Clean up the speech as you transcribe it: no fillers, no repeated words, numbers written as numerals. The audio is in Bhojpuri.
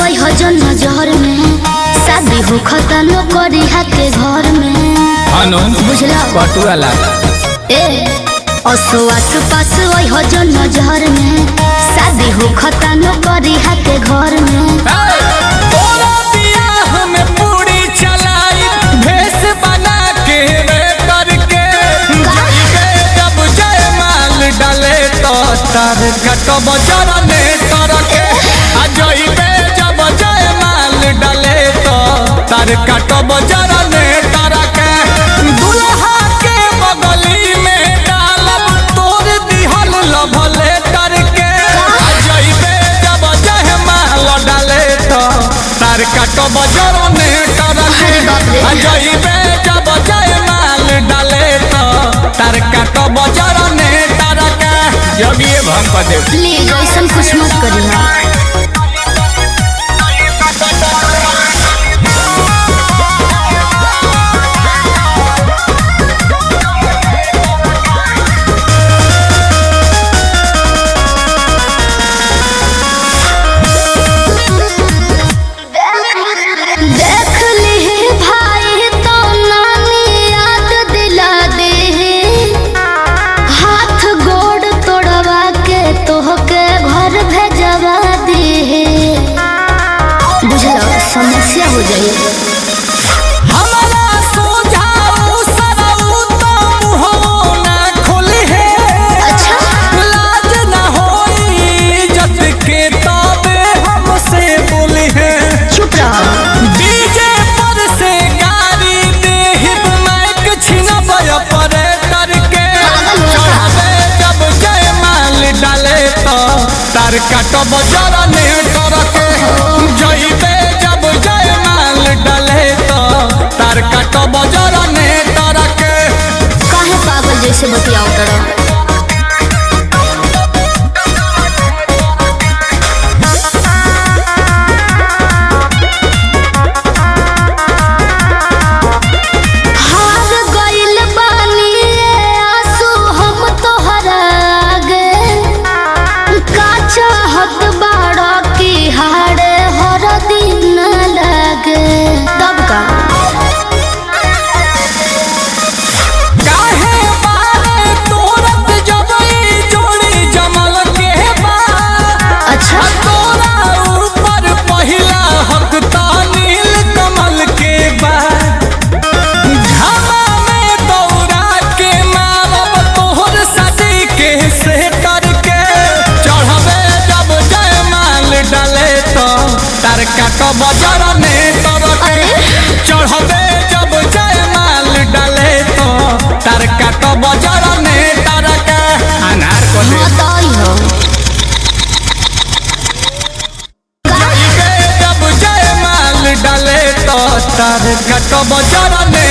वही हजन नजर में शादी हो खतनो करी के घर में अनु बुझला पटुआ लागा ए असो आस पास वही हजन नजर में शादी हो खतनो करी के घर में तोरा बियाह में पूरी चलाई भेस बना के रे करके जब जय माल डाले तो तार कटब जरने तरके अजइबे जब जय माल डाले तो तार कटब जरने तरके दुल्हा के बगली में डालब तोर दिहल लभले करके अजइबे जब जय माल डाले तो तार कटब जरने तरके अजइबे जब जय माल डाले तो तार कटब जरने तरके जब ये भंग कर दे प्लीज ऐसा कुछ मत करिए समस्या हो जाए हमारा सोझाऊ सरऊ तो मुहो ना खोली है अच्छा लाज ना होई इज्जत के तबे हमसे बोली है चुप रहो डीजे पर से गाड़ी देहिब माइक छिनबय परे करके चढ़ावे जब जय माल डाले तो तार कटब जरने करके जइबे जब जय माल डाले तो तार कटब जरने तरके काहे पागल जैसे बतियाओ करो हार गइल बानी आंसू हम तोहरा आगे का चाहत बाड़ा की हारे हर दिन लगे तब का काहे बारे तोरत जबई जोड़ी जमल के बा अच्छा तोरा ऊपर पहिला हक नील कमल के बा घामा में दौड़ा के मारब तोहर सदी के से करके चढ़बे जब जय माल डाले तो तार कटब जरने तरके चढ़बे जब जय माल डाले तो तार कटब जरने तरके अनार को दे बताई हो जब जय माल डाले तो तार कटब जरने